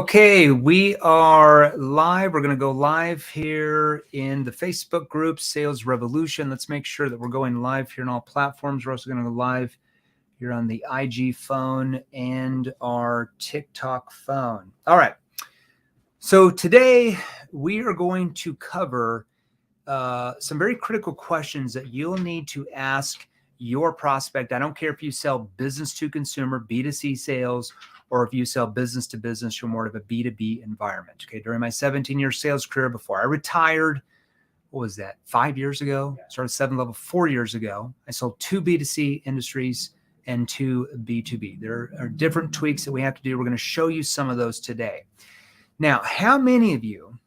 Okay, we are live. We're going to go live here in the Facebook group, Sales Revolution. Let's make sure that we're going live here on all platforms. We're also going to go live here on the IG phone and our TikTok phone. All right. So today we are going to cover some very critical questions that you'll need to ask your prospect. I don't care if you sell business to consumer, B2C sales, or if you sell business to business, you're more of a B2B environment. Okay. During my 17-year sales career before I retired, what was that? 5 years ago, started 7-Level 4 years ago. I sold 2 B2C industries and 2 B2B. There are different tweaks that we have to do. We're going to show you some of those today. Now, how many of you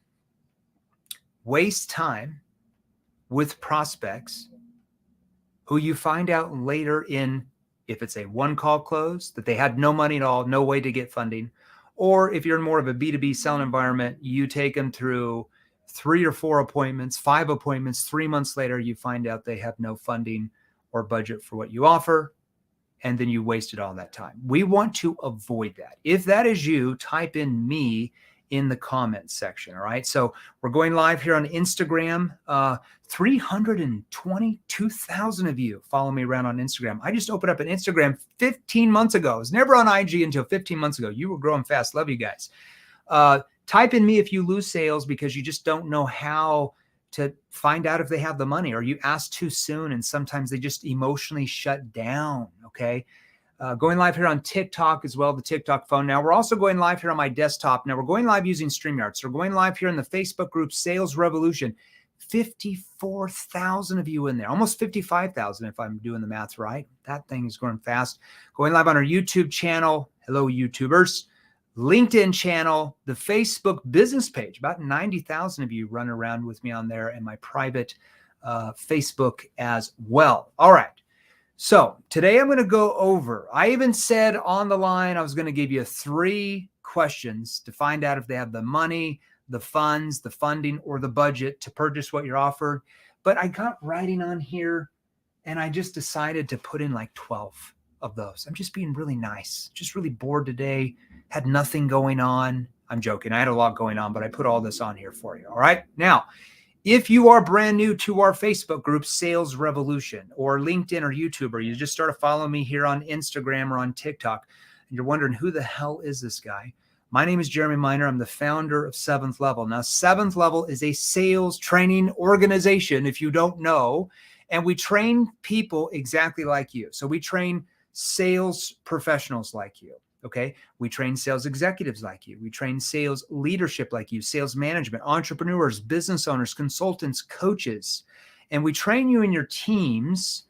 waste time with prospects who you find out later in, if it's a one-call close, that they had no money at all, no way to get funding, or if you're in more of a B2B selling environment, you take them through 3 or 4 appointments, 5 appointments, 3 months later, you find out they have no funding or budget for what you offer, and then you wasted all that time. We want to avoid that. If that is you, type in me in the comments section. All right. So we're going live here on Instagram. 322,000 of you follow me around on Instagram. I just opened up an Instagram 15 months ago. I was never on IG until 15 months ago. You were growing fast. Love you guys. Type in me if you lose sales because you just don't know how to find out if they have the money, or you ask too soon and sometimes they just emotionally shut down. Okay. Going live here on TikTok as well, the TikTok phone. Now, we're also going live here on my desktop. Now, we're going live using StreamYard. So we're going live here in the Facebook group, Sales Revolution. 54,000 of you in there, almost 55,000 if I'm doing the math right. That thing is going fast. Going live on our YouTube channel. Hello, YouTubers. LinkedIn channel, the Facebook business page. About 90,000 of you run around with me on there, and my private Facebook as well. All right. So today I'm going to go over, I even said on the line, I was going to give you 3 questions to find out if they have the money, the funds, the funding, or the budget to purchase what you're offered. But I got writing on here and I just decided to put in like 12 of those. I'm just being really nice, just really bored today, had nothing going on. I'm joking. I had a lot going on, but I put all this on here for you. All right. Now, if you are brand new to our Facebook group, Sales Revolution, or LinkedIn or YouTube, or you just started following me here on Instagram or on TikTok, and you're wondering who the hell is this guy? My name is Jeremy Miner. I'm the founder of 7th Level. Now, 7th Level is a sales training organization, if you don't know, and we train people exactly like you. So we train sales professionals like you. Okay. We train sales executives like you. We train sales leadership like you, sales management, entrepreneurs, business owners, consultants, coaches. And we train you and your teams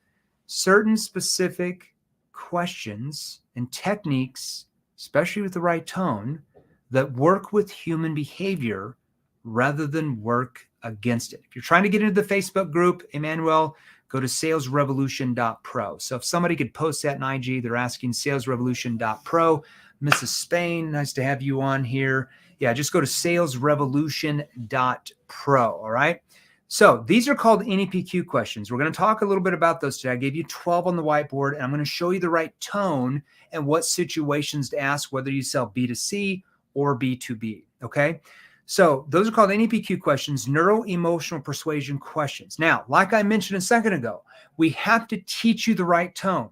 certain specific questions and techniques, especially with the right tone, that work with human behavior rather than work against it. If you're trying to get into the Facebook group, Emmanuel, go to salesrevolution.pro. So if somebody could post that in IG, they're asking salesrevolution.pro. Mrs. Spain, nice to have you on here. Yeah, just go to salesrevolution.pro. All right. So these are called NEPQ questions. We're going to talk a little bit about those today. I gave you 12 on the whiteboard, and I'm going to show you the right tone and what situations to ask, whether you sell B2C or B2B. Okay. So those are called NEPQ questions, neuro-emotional persuasion questions. Now, like I mentioned a second ago, we have to teach you the right tone.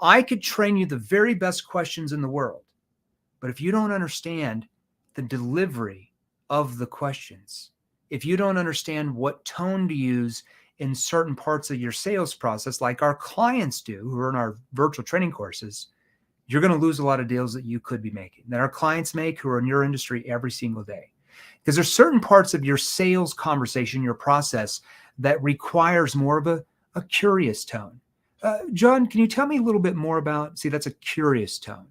I could train you the very best questions in the world, but if you don't understand the delivery of the questions, if you don't understand what tone to use in certain parts of your sales process, like our clients do who are in our virtual training courses, you're going to lose a lot of deals that you could be making, that our clients make who are in your industry every single day. Because there's certain parts of your sales conversation, your process, that requires more of a curious tone. John, can you tell me a little bit more about, see, that's a curious tone.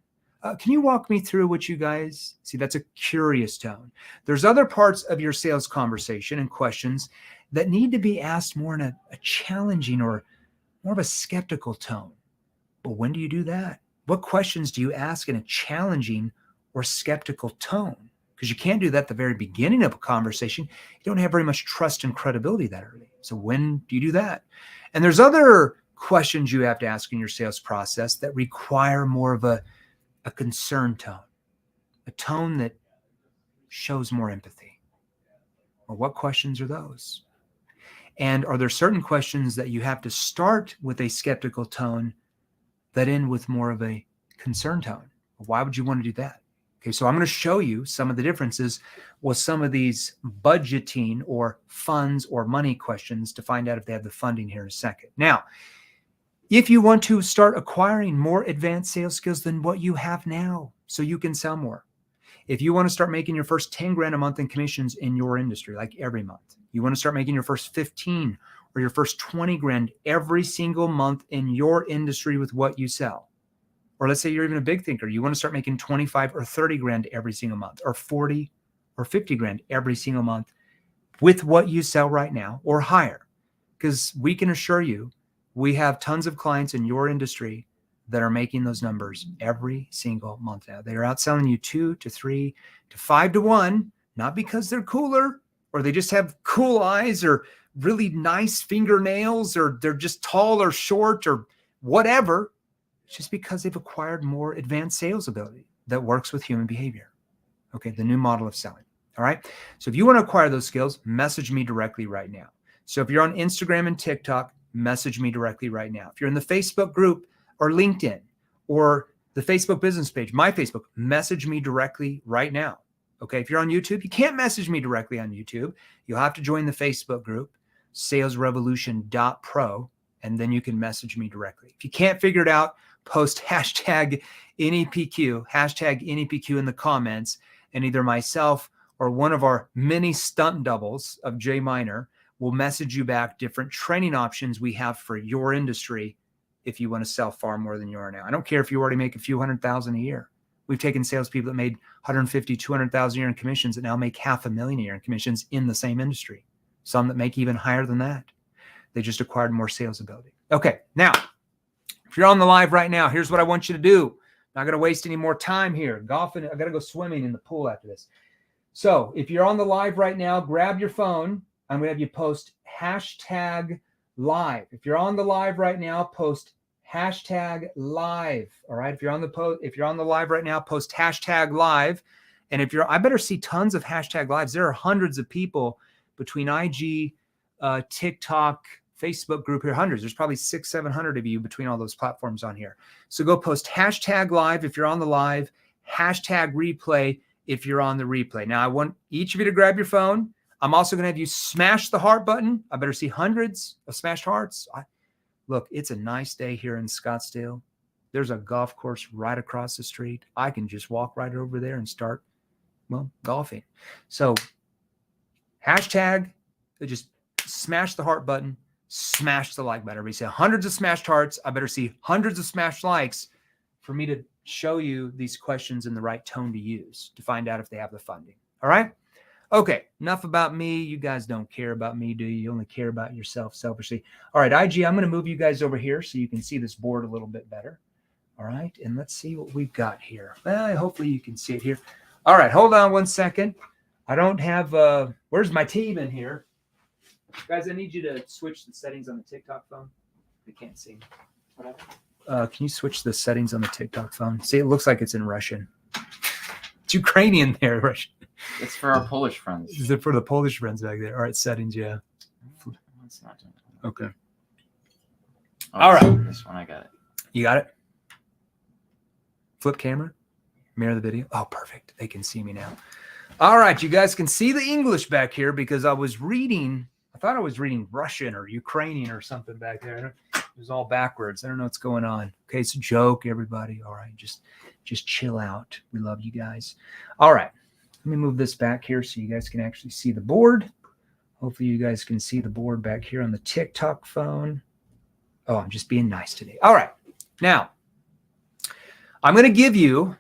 Can you walk me through what you guys, see, that's a curious tone. There's other parts of your sales conversation and questions that need to be asked more in a challenging or more of a skeptical tone. But when do you do that? What questions do you ask in a challenging or skeptical tone? Because you can't do that at the very beginning of a conversation. You don't have very much trust and credibility that early. So when do you do that? And there's other questions you have to ask in your sales process that require more of a concern tone, a tone that shows more empathy. Well, what questions are those? And are there certain questions that you have to start with a skeptical tone that end with more of a concerned tone? Why would you want to do that? Okay, so I'm going to show you some of the differences with some of these budgeting or funds or money questions to find out if they have the funding here in a second. Now, if you want to start acquiring more advanced sales skills than what you have now so you can sell more, if you want to start making your first 10 grand a month in commissions in your industry, like every month, you want to start making your first 15 or your first 20 grand every single month in your industry with what you sell. Or let's say you're even a big thinker. You want to start making 25 or 30 grand every single month, or 40 or 50 grand every single month with what you sell right now or higher. Because we can assure you, we have tons of clients in your industry that are making those numbers every single month now. They are outselling you 2 to 3 to 5 to 1, not because they're cooler or they just have cool eyes or really nice fingernails or they're just tall or short or whatever. It's just because they've acquired more advanced sales ability that works with human behavior. Okay, the new model of selling. All right. So if you want to acquire those skills, message me directly right now. So if you're on Instagram and TikTok, message me directly right now. If you're in the Facebook group or LinkedIn or the Facebook business page, my Facebook, message me directly right now. Okay. If you're on YouTube, you can't message me directly on YouTube. You'll have to join the Facebook group, salesrevolution.pro, and then you can message me directly. If you can't figure it out, post hashtag NEPQ in the comments, and either myself or one of our many stunt doubles of Jay Miner will message you back different training options we have for your industry if you want to sell far more than you are now. I don't care if you already make a few $100,000 a year. We've taken salespeople that made $150,000, $200,000 a year in commissions that now make $500,000 a year in commissions in the same industry. Some that make even higher than that. They just acquired more sales ability. Okay, now, if you're on the live right now, here's what I want you to do. Not going to waste any more time here. Golfing, I got to go swimming in the pool after this. So if you're on the live right now, grab your phone. I'm going to have you post hashtag live. If you're on the live right now, post hashtag live. All right. If you're on the live right now, post hashtag live. And if I better see tons of hashtag lives. There are hundreds of people between IG, TikTok, Facebook group here, hundreds. There's probably 600-700 of you between all those platforms on here. So go post hashtag live if you're on the live, hashtag replay if you're on the replay. Now I want each of you to grab your phone. I'm also going to have you smash the heart button. I better see hundreds of smashed hearts. Look, it's a nice day here in Scottsdale. There's a golf course right across the street. I can just walk right over there and start, golfing. So hashtag, just smash the heart button, smash the like button. Everybody say hundreds of smashed hearts. I better see hundreds of smashed likes for me to show you these questions in the right tone to use to find out if they have the funding. All right. Okay. Enough about me. You guys don't care about me, do you? You only care about yourself selfishly. All right. IG, I'm going to move you guys over here so you can see this board a little bit better. All right. And let's see what we've got here. Well, hopefully you can see it here. All right. Hold on one second. I don't have, where's my team in here? Guys, I need you to switch the settings on the TikTok phone. They can't see me. Can you switch the settings on the TikTok phone? See, it looks like it's in Russian. It's Ukrainian there, Russian. It's for our Polish friends. Is it for the Polish friends back there? All right, settings, yeah. It's not doing it. Okay. Oh, all right. This one, I got it. You got it? Flip camera. Mirror the video. Oh, perfect. They can see me now. All right, you guys can see the English back here because I was reading. I thought I was reading Russian or Ukrainian or something back there. It was all backwards. I don't know what's going on. Okay, it's a joke, everybody. All right, just chill out. We love you guys. All right, let me move this back here so you guys can actually see the board. Hopefully you guys can see the board back here on the TikTok phone. Oh, I'm just being nice today. All right, now I'm going to give you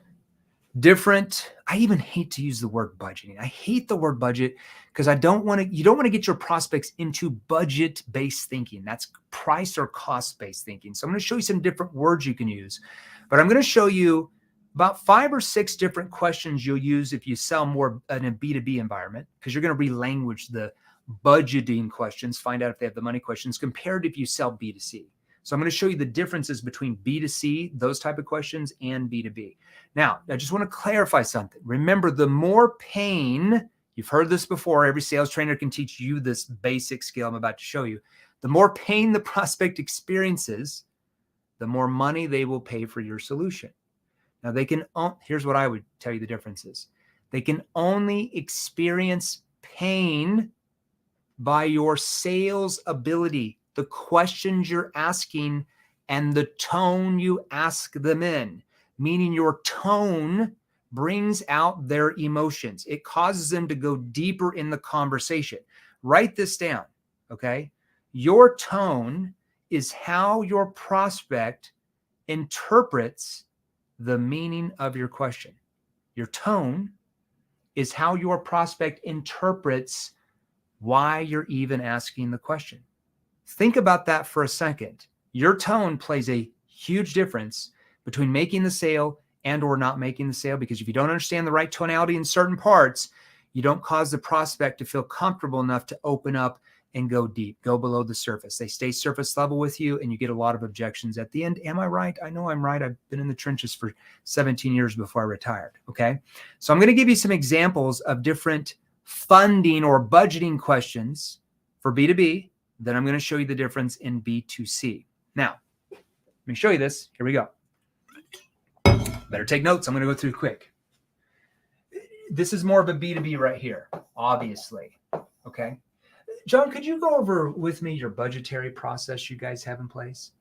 different. I even hate to use the word budgeting. I hate the word budget because you don't want to get your prospects into budget-based thinking. That's price or cost-based thinking. So I'm going to show you some different words you can use, but I'm going to show you about 5 or 6 different questions you'll use if you sell more in a B2B environment, because you're going to relanguage the budgeting questions, find out if they have the money questions compared to if you sell B2C. So I'm going to show you the differences between B2C, those type of questions, and B2B. Now, I just want to clarify something. Remember, the more pain, you've heard this before, every sales trainer can teach you this basic skill I'm about to show you. The more pain the prospect experiences, the more money they will pay for your solution. Now, here's what I would tell you the difference is. They can only experience pain by your sales ability, the questions you're asking, and the tone you ask them in, meaning your tone brings out their emotions. It causes them to go deeper in the conversation. Write this down, okay? Your tone is how your prospect interprets the meaning of your question. Your tone is how your prospect interprets why you're even asking the question. Think about that for a second. Your tone plays a huge difference between making the sale and or not making the sale, because if you don't understand the right tonality in certain parts, you don't cause the prospect to feel comfortable enough to open up and go deep, go below the surface. They stay surface level with you and you get a lot of objections at the end. Am I right? I know I'm right. I've been in the trenches for 17 years before I retired. Okay. So I'm going to give you some examples of different funding or budgeting questions for B2B. Then I'm going to show you the difference in B2C. Now, let me show you this. Here we go. Better take notes. I'm going to go through quick. This is more of a B2B right here, obviously. Okay. John, could you go over with me your budgetary process you guys have in place?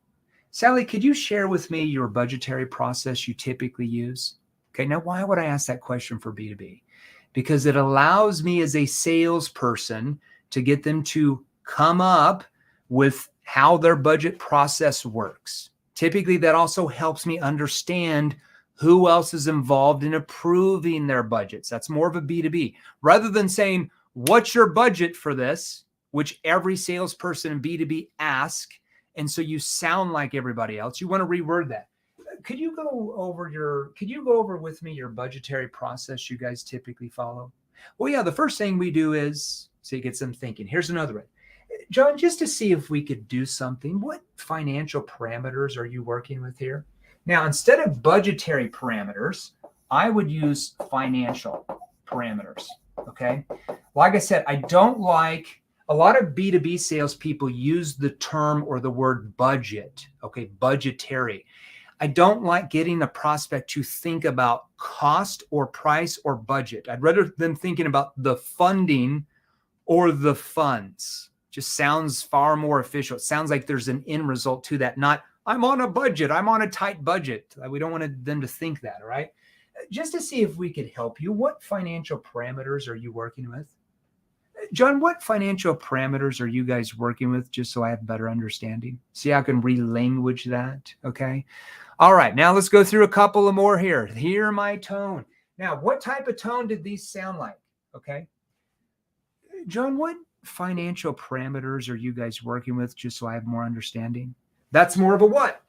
Sally, could you share with me your budgetary process you typically use? Okay, now why would I ask that question for B2B? Because it allows me as a salesperson to get them to come up with how their budget process works. Typically, that also helps me understand who else is involved in approving their budgets. That's more of a B2B. Rather than saying, what's your budget for this? Which every salesperson in B2B ask, and so you sound like everybody else. You want to reword that. Could you go over with me your budgetary process you guys typically follow? Well, yeah, the first thing we do is, so you get some thinking. Here's another one. John, just to see if we could do something, what financial parameters are you working with here? Now, instead of budgetary parameters, I would use financial parameters, okay? Like I said, I don't like, a lot of B2B salespeople use the term or the word budget, okay, budgetary. I don't like getting a prospect to think about cost or price or budget. I'd rather them thinking about the funding or the funds. Just sounds far more official. It sounds like there's an end result to that, not I'm on a budget, I'm on a tight budget. We don't want them to think that, all right? Just to see if we could help you, what financial parameters are you working with? John, what financial parameters are you guys working with, just so I have better understanding? See how I can relanguage that, okay? All right, now let's go through a couple of more here. Hear my tone. Now, what type of tone did these sound like, okay? John, what financial parameters are you guys working with, just so I have more understanding? That's more of a what?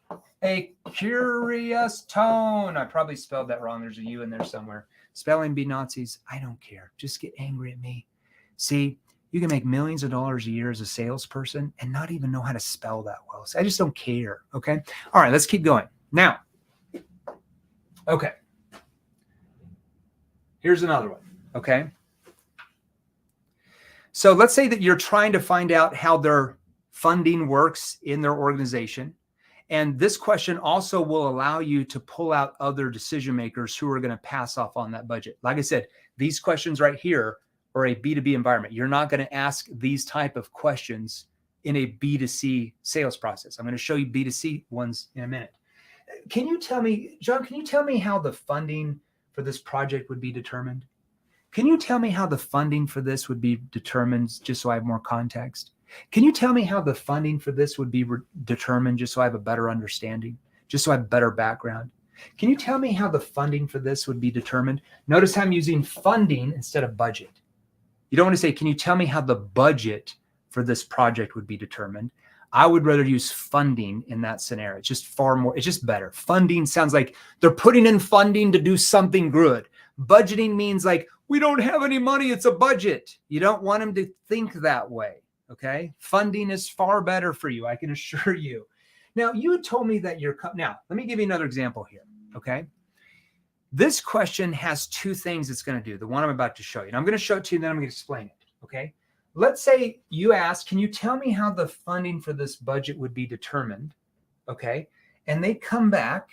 A curious tone. I probably spelled that wrong. There's a U in there somewhere. Spelling bee Nazis, I don't care. Just get angry at me. See, you can make millions of dollars a year as a salesperson and not even know how to spell that well. So I just don't care, okay? All right, let's keep going. Now, okay. Here's another one, okay? So let's say that you're trying to find out how their funding works in their organization. And this question also will allow you to pull out other decision makers who are going to pass off on that budget. Like I said, these questions right here are a B2B environment. You're not going to ask these type of questions in a B2C sales process. I'm going to show you B2C ones in a minute. Can you tell me, John, can you tell me how the funding for this project would be determined? Can you tell me how the funding for this would be determined, just so I have more context? Can you tell me how the funding for this would be determined, just so I have a better understanding, just so I have better background? Can you tell me how the funding for this would be determined? Notice how I'm using funding instead of budget. You don't want to say, can you tell me how the budget for this project would be determined? I would rather use funding in that scenario. It's just far more, it's just better. Funding sounds like they're putting in funding to do something good. Budgeting means like, we don't have any money, it's a budget. You don't want them to think that way, okay? Funding is far better for you, I can assure you. Now, you had told me that now, let me give you another example here, okay? This question has two things it's going to do, the one I'm about to show you. And I'm going to show it to you, and then I'm going to explain it, okay? Let's say you ask, can you tell me how the funding for this budget would be determined, okay? And they come back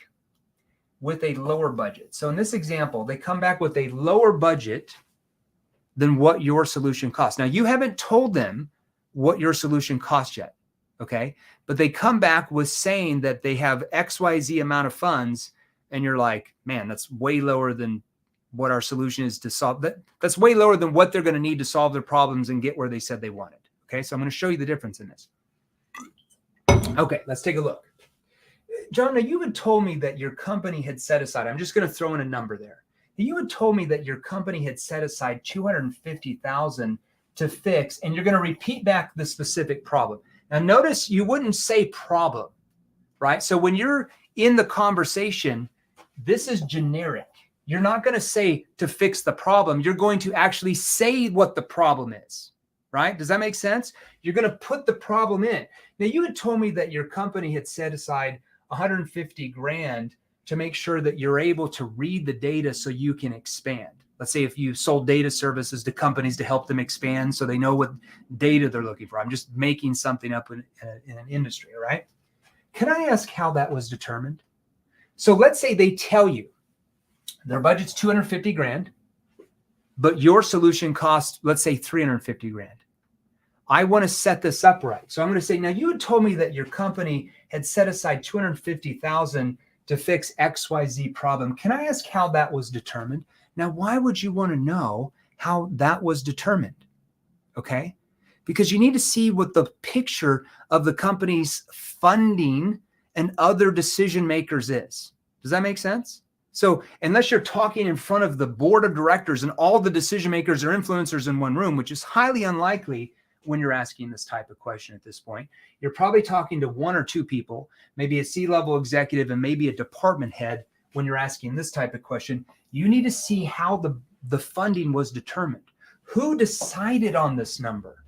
with a lower budget. So in this example, they come back with a lower budget than what your solution costs. Now, you haven't told them what your solution costs yet, okay? But they come back with saying that they have XYZ amount of funds, and you're like, man, that's way lower than what our solution is to solve. That's way lower than what they're going to need to solve their problems and get where they said they wanted, okay? So I'm going to show you the difference in this. Okay, let's take a look. John, now you had told me that your company had set aside, I'm just going to throw in a number there. You had told me that your company had set aside $250,000 to fix, and you're going to repeat back the specific problem. Now, notice you wouldn't say problem, right? So when you're in the conversation, this is generic. You're not going to say to fix the problem. You're going to actually say what the problem is, right? Does that make sense? You're going to put the problem in. Now, you had told me that your company had set aside $150,000 to make sure that you're able to read the data so you can expand. Let's say if you sold data services to companies to help them expand so they know what data they're looking for. I'm just making something up in an industry, all right? Can I ask how that was determined? So let's say they tell you their budget's $250,000, but your solution costs, let's say, $350,000. I want to set this up right. So I'm going to say, now you had told me that your company had set aside $250,000 to fix XYZ problem. Can I ask how that was determined? Now, why would you want to know how that was determined? Okay, because you need to see what the picture of the company's funding and other decision makers is. Does that make sense? So unless you're talking in front of the board of directors and all the decision makers or influencers in one room, which is highly unlikely when you're asking this type of question at this point, you're probably talking to one or two people, maybe a C-level executive and maybe a department head when you're asking this type of question. You need to see how the funding was determined. Who decided on this number?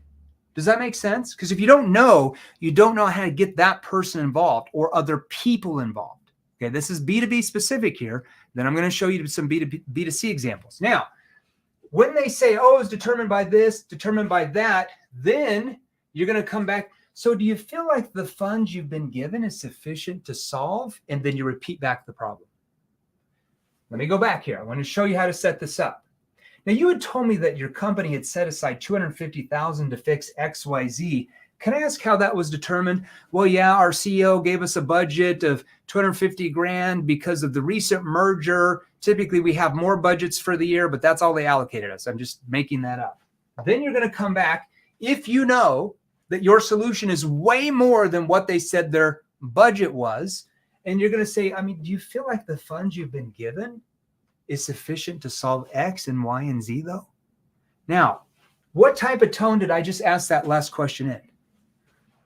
Does that make sense? Because if you don't know how to get that person involved or other people involved. Okay, this is B2B specific here. Then I'm going to show you some B2C examples. Now, when they say, oh, it's determined by this, determined by that, then you're going to come back. So do you feel like the funds you've been given is sufficient to solve? And then you repeat back the problem. Let me go back here. I want to show you how to set this up. Now, you had told me that your company had set aside $250,000 to fix XYZ. Can I ask how that was determined? Well, yeah, our CEO gave us a budget of $250,000 because of the recent merger. Typically, we have more budgets for the year, but that's all they allocated us. I'm just making that up. Then you're going to come back if you know that your solution is way more than what they said their budget was. And you're going to say, I mean, do you feel like the funds you've been given is sufficient to solve X and Y and Z though? Now, what type of tone did I just ask that last question in?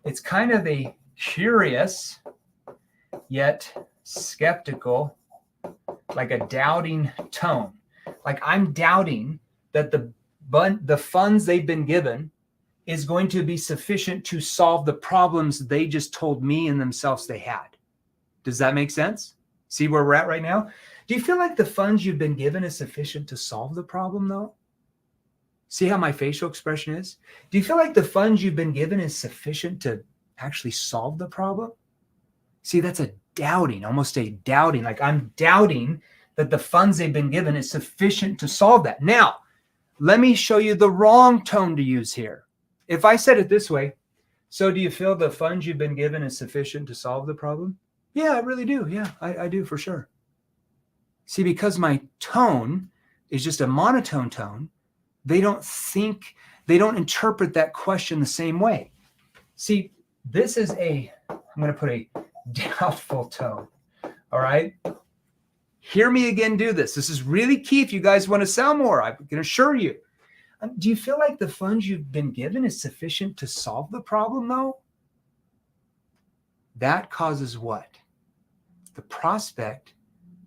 It's kind of a curious yet skeptical, like a doubting tone. Like I'm doubting that the funds they've been given is going to be sufficient to solve the problems they just told me and themselves they had. Does that make sense? See where we're at right now? Do you feel like the funds you've been given is sufficient to solve the problem though? See how my facial expression is? Do you feel like the funds you've been given is sufficient to actually solve the problem? See, that's a doubting, almost a doubting. Like I'm doubting that the funds they've been given is sufficient to solve that. Now, let me show you the wrong tone to use here. If I said it this way, so do you feel the funds you've been given is sufficient to solve the problem? Yeah, I really do. Yeah, I do for sure. See, because my tone is just a monotone tone, they don't interpret that question the same way. See, this is I'm going to put a doubtful tone. All right. Hear me again do this. This is really key if you guys want to sell more. I can assure you. Do you feel like the funds you've been given is sufficient to solve the problem though? That causes what? The prospect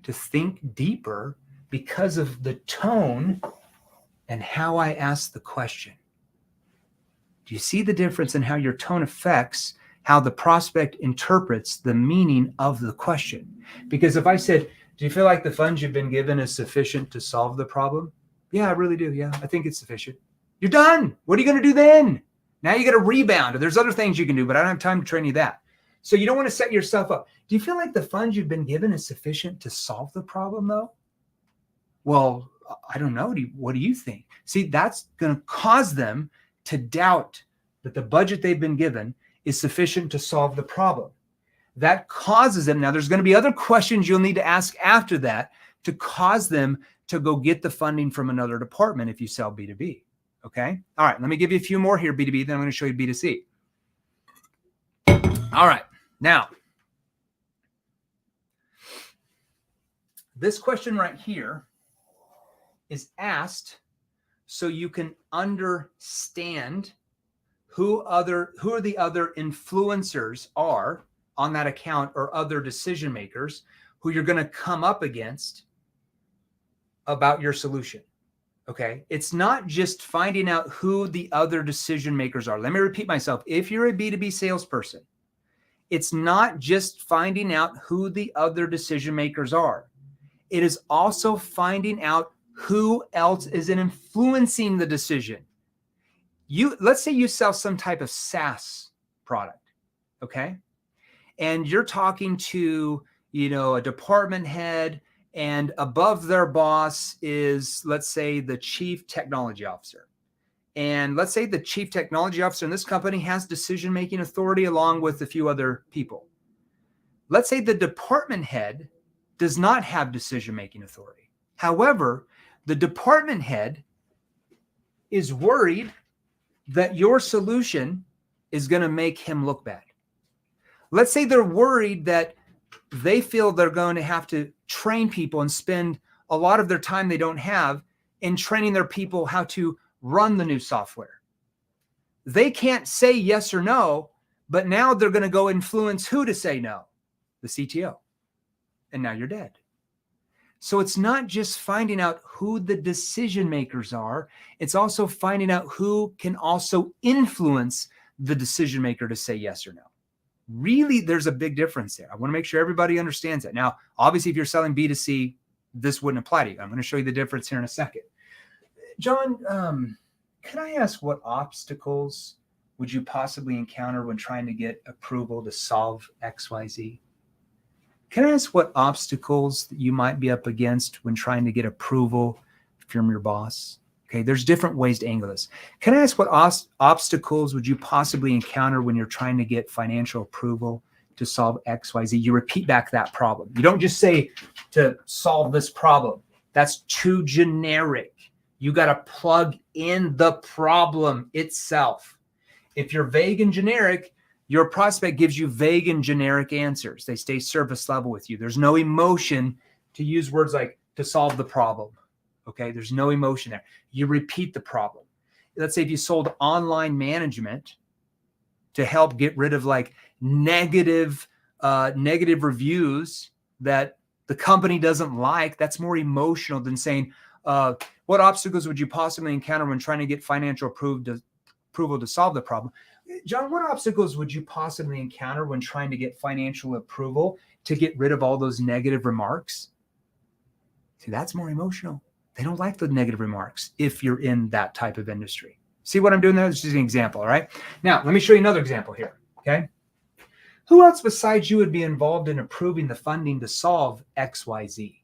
to think deeper because of the tone and how I ask the question. Do you see the difference in how your tone affects how the prospect interprets the meaning of the question. Because if I said, do you feel like the funds you've been given is sufficient to solve the problem? Yeah, I really do. Yeah, I think it's sufficient. You're done. What are you going to do then? Now you got to rebound. There's other things you can do, but I don't have time to train you that. So you don't want to set yourself up. Do you feel like the funds you've been given is sufficient to solve the problem though? Well, I don't know. What do you think? See, that's going to cause them to doubt that the budget they've been given is sufficient to solve the problem. That causes them. Now, there's going to be other questions you'll need to ask after that to cause them to go get the funding from another department if you sell B2B. Okay. All right. Let me give you a few more here, B2B. Then I'm going to show you B2C. All right. Now, this question right here is asked so you can understand who the other influencers are on that account or other decision makers who you're going to come up against about your solution. Okay. It's not just finding out who the other decision makers are. Let me repeat myself. If you're a B2B salesperson, it's not just finding out who the other decision makers are. It is also finding out who else is influencing the decision. Let's say you sell some type of SaaS product, okay? And you're talking to, a department head, and above their boss is, let's say, the chief technology officer. And let's say the chief technology officer in this company has decision-making authority along with a few other people. Let's say the department head does not have decision-making authority. However, the department head is worried that your solution is going to make him look bad. Let's say they're worried that they feel they're going to have to train people and spend a lot of their time they don't have in training their people how to run the new software. They can't say yes or no, but now they're going to go influence who to say no, the CTO. And now you're dead. So it's not just finding out who the decision makers are. It's also finding out who can also influence the decision maker to say yes or no. Really, there's a big difference there. I want to make sure everybody understands that. Now, obviously, if you're selling B2C, this wouldn't apply to you. I'm going to show you the difference here in a second. John, can I ask what obstacles would you possibly encounter when trying to get approval to solve XYZ? Can I ask what obstacles you might be up against when trying to get approval from your boss? Okay, there's different ways to angle this. Can I ask what obstacles would you possibly encounter when you're trying to get financial approval to solve XYZ? You repeat back that problem. You don't just say to solve this problem. That's too generic. You got to plug in the problem itself. If you're vague and generic, your prospect gives you vague and generic answers. They stay surface level with you. There's no emotion to use words like to solve the problem. Okay, there's no emotion there. You repeat the problem. Let's say if you sold online management to help get rid of like negative reviews that the company doesn't like, that's more emotional than saying, what obstacles would you possibly encounter when trying to get financial approval to solve the problem? John, what obstacles would you possibly encounter when trying to get financial approval to get rid of all those negative remarks? See, that's more emotional. They don't like the negative remarks if you're in that type of industry. See what I'm doing there? This is just an example, all right? Now, let me show you another example here, okay? Who else besides you would be involved in approving the funding to solve XYZ?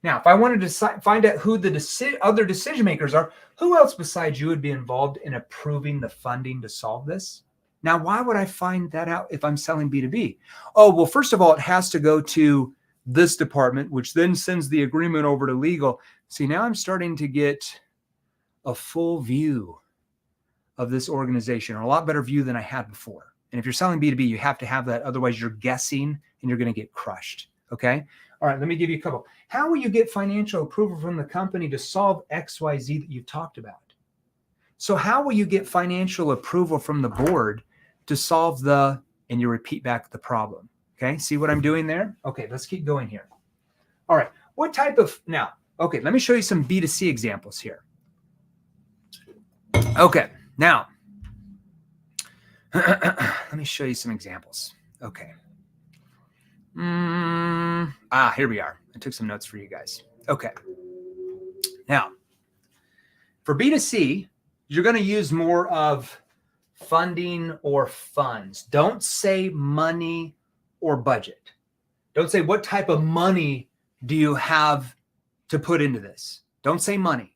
Now, if I wanted to find out who the other decision makers are, who else besides you would be involved in approving the funding to solve this? Now, why would I find that out if I'm selling B2B? Oh, well, first of all, it has to go to this department, which then sends the agreement over to legal. See, now I'm starting to get a full view of this organization, or a lot better view than I had before. And if you're selling B2B, you have to have that. Otherwise, you're guessing and you're going to get crushed. Okay. All right. Let me give you a couple. How will you get financial approval from the company to solve XYZ that you've talked about? So how will you get financial approval from the board to solve and you repeat back the problem? Okay. See what I'm doing there? Okay. Let's keep going here. All right. What type of, okay, let me show you some B2C examples here. Okay. Now, Let me show you some examples. Okay. Here we are. I took some notes for you guys. Okay. Now, for B2C, you're going to use more of funding or funds. Don't say money or budget. Don't say what type of money do you have to put into this. Don't say money.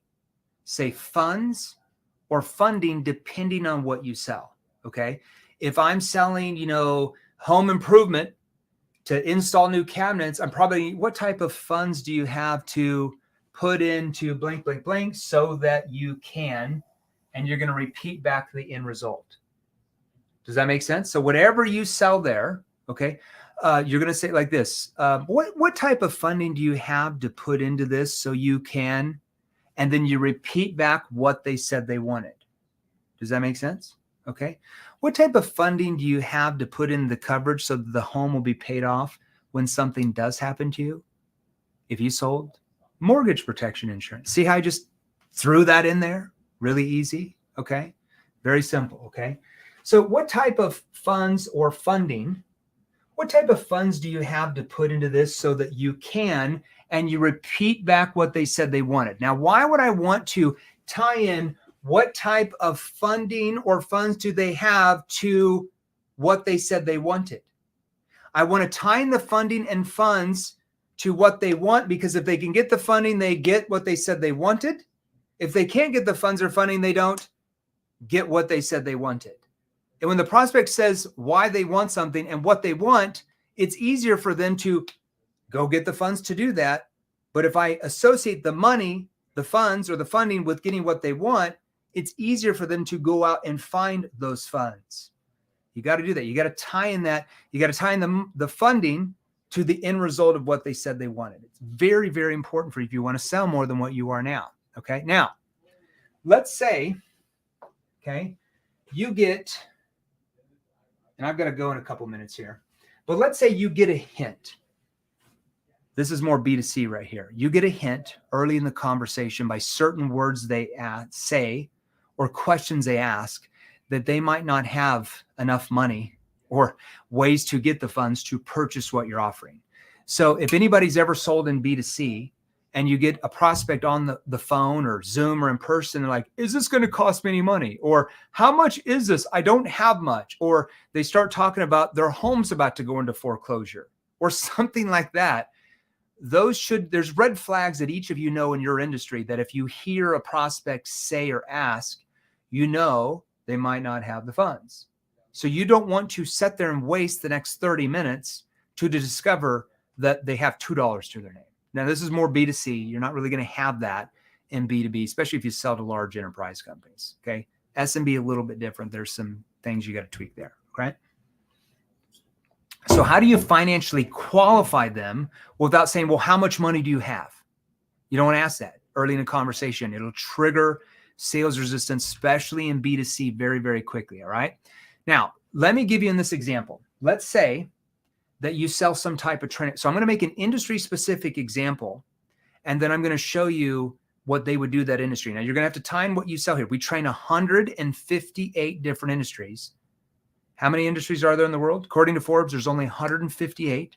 Say funds or funding depending on what you sell. Okay. If I'm selling, home improvement to install new cabinets, I'm probably, what type of funds do you have to put into blank, blank, blank so that you can, and you're going to repeat back the end result. Does that make sense? So whatever you sell there, okay, you're going to say it like this. What type of funding do you have to put into this so you can, and then you repeat back what they said they wanted. Does that make sense? Okay. What type of funding do you have to put in the coverage so that the home will be paid off when something does happen to you? If you sold mortgage protection insurance. See how I just threw that in there? Really easy. Okay. Very simple. Okay. So what type of funds or funding, what type of funds do you have to put into this so that you can, and you repeat back what they said they wanted? Now, why would I want to tie in what type of funding or funds do they have to what they said they wanted? I want to tie in the funding and funds to what they want, because if they can get the funding, they get what they said they wanted. If they can't get the funds or funding, they don't get what they said they wanted. And when the prospect says why they want something and what they want, it's easier for them to go get the funds to do that. But if I associate the money, the funds, or the funding with getting what they want, it's easier for them to go out and find those funds. You got to do that. You got to tie in that. You got to tie in the funding to the end result of what they said they wanted. It's very, very important for you if you want to sell more than what you are now. Okay. Now, let's say, okay, you get, and I've got to go in a couple minutes here, but let's say you get a hint. This is more B2C right here. You get a hint early in the conversation by certain words they say or questions they ask that they might not have enough money or ways to get the funds to purchase what you're offering. So if anybody's ever sold in B2C and you get a prospect on the phone or Zoom or in person, they're like, is this going to cost me any money? Or how much is this? I don't have much. Or they start talking about their home's about to go into foreclosure or something like that. There's red flags that each of you know in your industry that if you hear a prospect say or ask, they might not have the funds. So you don't want to sit there and waste the next 30 minutes to discover that they have $2 to their name. Now, this is more B2C. You're not really going to have that in B2B, especially if you sell to large enterprise companies. Okay. SMB a little bit different. There's some things you got to tweak there. Okay. So how do you financially qualify them without saying, well, how much money do you have? You don't want to ask that early in a conversation. It'll trigger sales resistance, especially in B2C, very, very quickly. All right. Now, let me give you in this example. Let's say that you sell some type of training. So I'm going to make an industry specific example, and then I'm going to show you what they would do that industry. Now, you're going to have to time what you sell here. We train 158 different industries. How many industries are there in the world? According to Forbes, there's only 158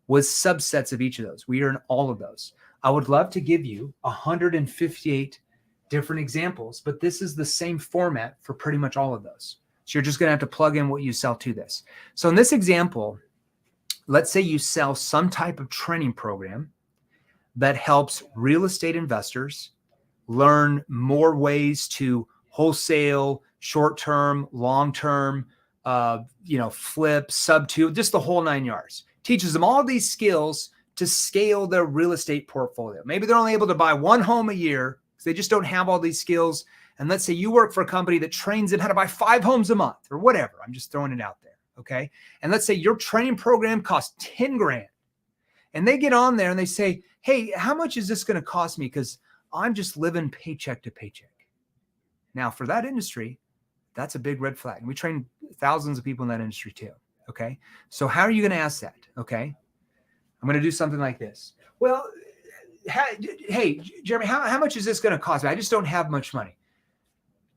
with subsets of each of those. We are in all of those. I would love to give you 158 different examples, but this is the same format for pretty much all of those. So you're just going to have to plug in what you sell to this. So in this example, let's say you sell some type of training program that helps real estate investors learn more ways to wholesale, short-term, long-term, flip, sub-2, just the whole 9 yards. Teaches them all these skills to scale their real estate portfolio. Maybe they're only able to buy one home a year because they just don't have all these skills. And let's say you work for a company that trains them how to buy 5 homes a month or whatever. I'm just throwing it out there. Okay. And let's say your training program costs 10 grand. And they get on there and they say, hey, how much is this going to cost me? Because I'm just living paycheck to paycheck. Now, for that industry, that's a big red flag. And we train thousands of people in that industry too. Okay. So how are you going to ask that? Okay. I'm going to do something like this. Well, hey, Jeremy, how much is this going to cost me? I just don't have much money.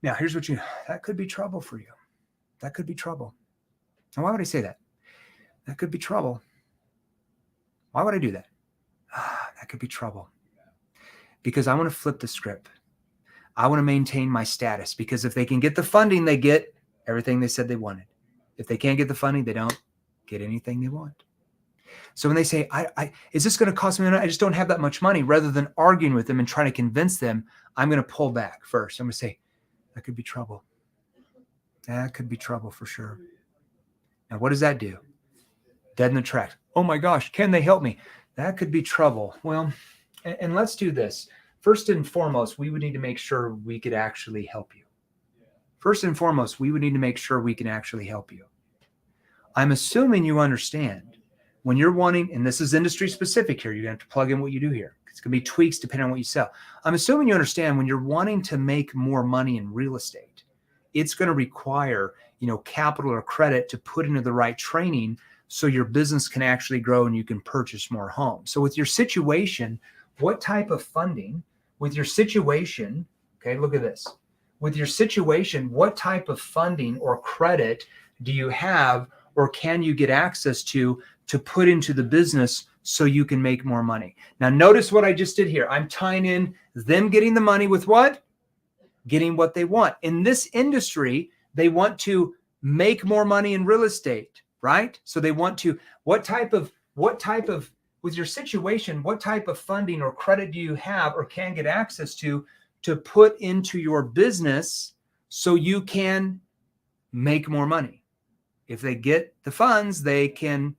Now, here's that could be trouble for you. That could be trouble. And why would I say that? That could be trouble. Why would I do that? That could be trouble. Because I want to flip the script. I want to maintain my status, because if they can get the funding, they get everything they said they wanted. If they can't get the funding, they don't get anything they want. So when they say, is this going to cost me? I just don't have that much money. Rather than arguing with them and trying to convince them, I'm going to pull back first. I'm going to say, that could be trouble. That could be trouble for sure. Now, what does that do? Dead in the tracks. Oh my gosh, can they help me? That could be trouble. Well, and let's do this. First and foremost, we would need to make sure we could actually help you. First and foremost, we would need to make sure we can actually help you. I'm assuming you understand when you're wanting, and this is industry specific here, you're going to have to plug in what you do here. It's going to be tweaks depending on what you sell. I'm assuming you understand when you're wanting to make more money in real estate, it's going to require, capital or credit to put into the right training so your business can actually grow and you can purchase more homes. So with your situation, what type of funding, with your situation, okay, look at this. With your situation, what type of funding or credit do you have or can you get access to put into the business so you can make more money? Now, notice what I just did here. I'm tying in them getting the money with what? Getting what they want. In this industry, they want to make more money in real estate, right? So they want to, what type of, with your situation, what type of funding or credit do you have or can get access to put into your business so you can make more money? If they get the funds, they can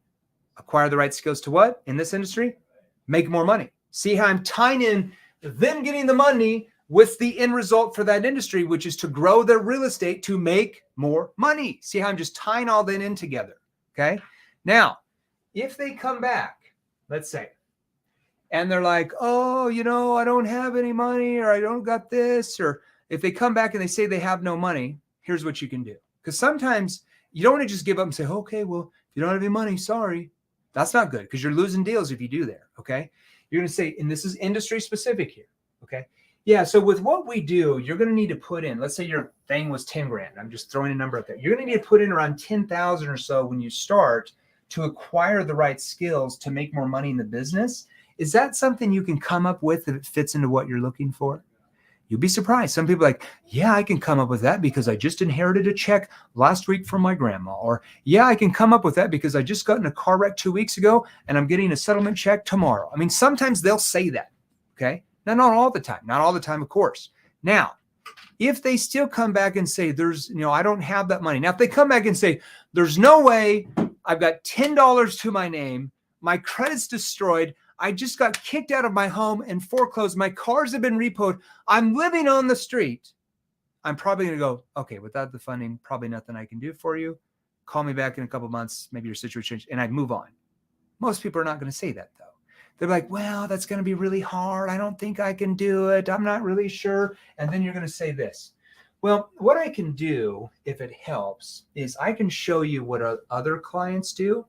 acquire the right skills to what? In this industry? Make more money. See how I'm tying in them getting the money with the end result for that industry, which is to grow their real estate to make more money. See how I'm just tying all that in together, okay? Now, if they come back, let's say, and they're like, oh, I don't have any money, or I don't got this, or if they come back and they say they have no money, here's what you can do. Because sometimes you don't want to just give up and say, okay, well, if you don't have any money, sorry. That's not good, because you're losing deals if you do there, okay? You're going to say, and this is industry specific here, okay? Yeah, so with what we do, you're going to need to put in, let's say your thing was 10 grand. I'm just throwing a number up there. You're going to need to put in around 10,000 or so when you start to acquire the right skills to make more money in the business. Is that something you can come up with that fits into what you're looking for? You'll be surprised. Some people are like, yeah, I can come up with that because I just inherited a check last week from my grandma. Or, yeah, I can come up with that because I just got in a car wreck 2 weeks ago and I'm getting a settlement check tomorrow. I mean, sometimes they'll say that, okay? Now, not all the time, of course. Now, if they still come back and say, I don't have that money. Now, if they come back and say, there's no way, I've got $10 to my name, my credit's destroyed, I just got kicked out of my home and foreclosed, my cars have been repoed, I'm living on the street, I'm probably going to go, okay, without the funding, probably nothing I can do for you. Call me back in a couple of months, maybe your situation changed, and I'd move on. Most people are not going to say that, though. They're like, well, that's going to be really hard. I don't think I can do it. I'm not really sure. And then you're going to say this. Well, what I can do, if it helps, is I can show you what other clients do.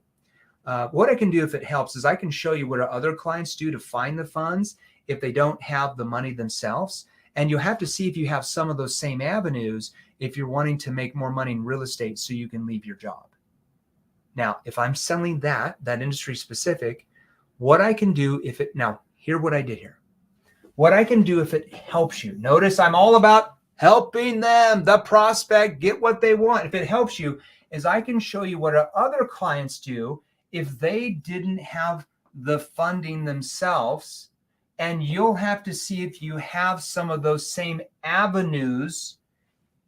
What I can do, if it helps, is I can show you what our other clients do to find the funds if they don't have the money themselves. And you have to see if you have some of those same avenues if you're wanting to make more money in real estate so you can leave your job. Now, if I'm selling that industry specific, what I can do hear what I did here. What I can do if it helps you. Notice I'm all about helping them, the prospect, get what they want. If it helps you, is I can show you what our other clients do if they didn't have the funding themselves, and you'll have to see if you have some of those same avenues,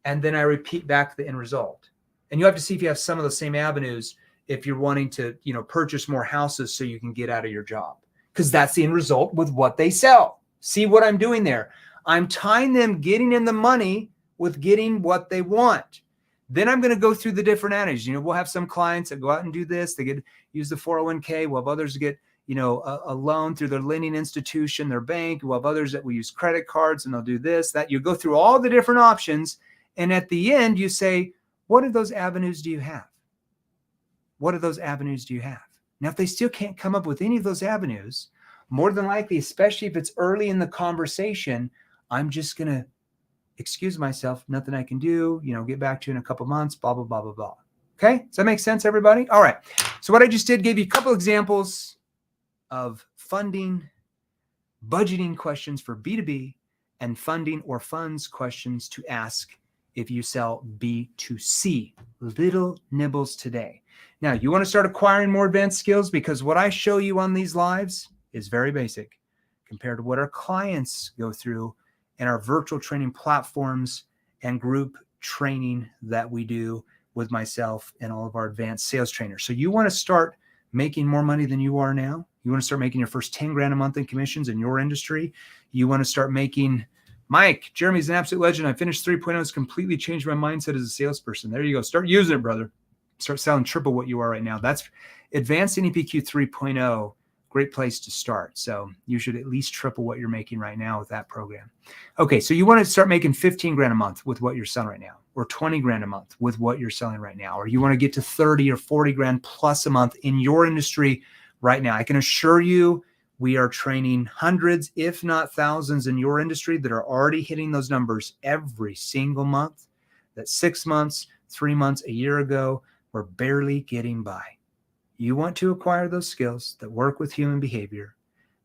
and then I repeat back the end result. And you have to see if you have some of the same avenues if you're wanting to, purchase more houses so you can get out of your job, because that's the end result with what they sell. See what I'm doing there? I'm tying them getting in the money with getting what they want. Then I'm going to go through the different avenues. We'll have some clients that go out and do this. They use the 401k. We'll have others get, a loan through their lending institution, their bank. We'll have others that will use credit cards and they'll do this, that. You go through all the different options. And at the end, you say, what of those avenues do you have? What of those avenues do you have? Now, if they still can't come up with any of those avenues, more than likely, especially if it's early in the conversation, I'm just going to excuse myself, nothing I can do, get back to you in a couple months, blah, blah, blah, blah, blah. Okay. Does that make sense, everybody? All right. So what I just did, gave you a couple examples of funding, budgeting questions for B2B, and funding or funds questions to ask if you sell B2C. Little nibbles today. Now, you want to start acquiring more advanced skills, because what I show you on these lives is very basic compared to what our clients go through in our virtual training platforms and group training that we do with myself and all of our advanced sales trainers. So you want to start making more money than you are now. You want to start making your first 10 grand a month in commissions in your industry. You want to start making, Mike, Jeremy's an absolute legend. I finished 3.0. It's completely changed my mindset as a salesperson. There you go. Start using it, brother. Start selling triple what you are right now. That's Advanced NEPQ 3.0. Great place to start. So you should at least triple what you're making right now with that program. Okay, so you want to start making 15 grand a month with what you're selling right now, or 20 grand a month with what you're selling right now, or you want to get to 30 or 40 grand plus a month in your industry right now. I can assure you we are training hundreds, if not thousands in your industry that are already hitting those numbers every single month. That 6 months, 3 months, a year ago, we're barely getting by. You want to acquire those skills that work with human behavior,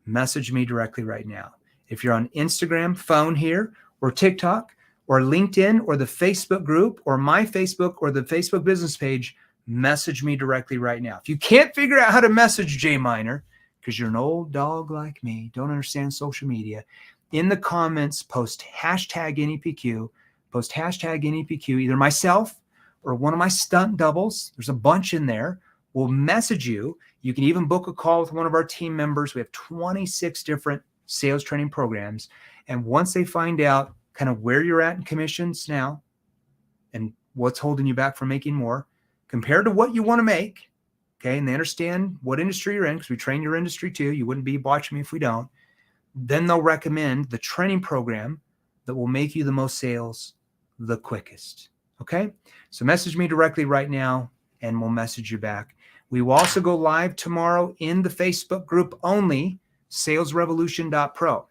message me directly right now. If you're on Instagram, phone here, or TikTok, or LinkedIn, or the Facebook group, or my Facebook, or the Facebook business page, message me directly right now. If you can't figure out how to message J Minor, because you're an old dog like me, don't understand social media, in the comments, post hashtag NEPQ, either myself or one of my stunt doubles. There's a bunch in there. We'll message you. You can even book a call with one of our team members. We have 26 different sales training programs. And once they find out kind of where you're at in commissions now and what's holding you back from making more compared to what you want to make, okay, and they understand what industry you're in, because we train your industry too. You wouldn't be watching me if we don't. Then they'll recommend the training program that will make you the most sales the quickest. Okay? So message me directly right now and we'll message you back. We will also go live tomorrow in the Facebook group only, salesrevolution.pro.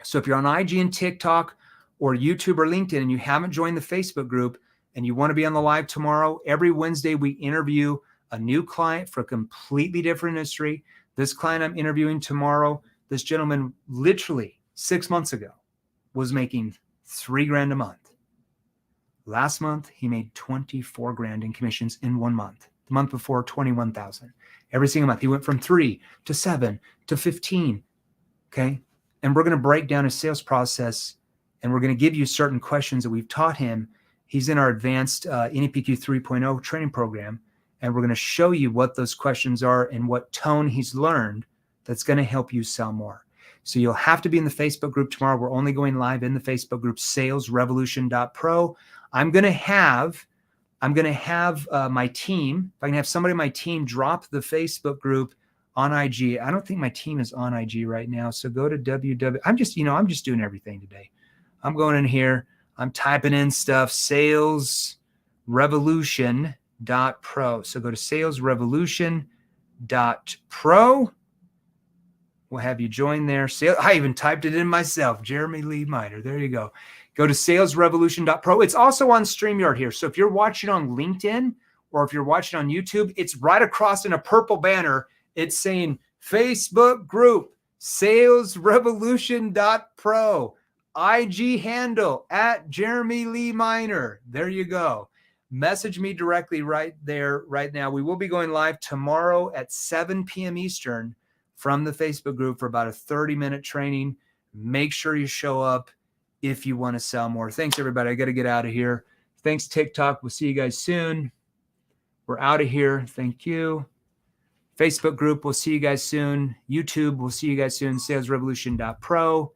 So if you're on IG and TikTok or YouTube or LinkedIn and you haven't joined the Facebook group and you want to be on the live tomorrow, every Wednesday we interview a new client for a completely different industry. This client I'm interviewing tomorrow, this gentleman literally 6 months ago was making 3 grand a month. Last month, he made 24 grand in commissions in 1 month. The month before, 21,000. Every single month, he went from 3 to 7 to 15. Okay. And we're going to break down his sales process and we're going to give you certain questions that we've taught him. He's in our advanced NEPQ 3.0 training program. And we're going to show you what those questions are and what tone he's learned that's going to help you sell more. So you'll have to be in the Facebook group tomorrow. We're only going live in the Facebook group, salesrevolution.pro. I'm going to have my team, if I can have somebody on my team drop the Facebook group on IG. I don't think my team is on IG right now. So go to I'm just doing everything today. I'm going in here. I'm typing in stuff, salesrevolution.pro. So go to salesrevolution.pro. We'll have you join there. I even typed it in myself, Jeremy Lee Miner. There you go. Go to salesrevolution.pro. It's also on StreamYard here. So if you're watching on LinkedIn or if you're watching on YouTube, it's right across in a purple banner. It's saying Facebook group, salesrevolution.pro, IG handle at Jeremy Lee Miner. There you go. Message me directly right there, right now. We will be going live tomorrow at 7 p.m. Eastern from the Facebook group for about a 30-minute training. Make sure you show up if you want to sell more. Thanks, everybody. I got to get out of here. Thanks, TikTok. We'll see you guys soon. We're out of here. Thank you. Facebook group, we'll see you guys soon. YouTube, we'll see you guys soon. salesrevolution.pro.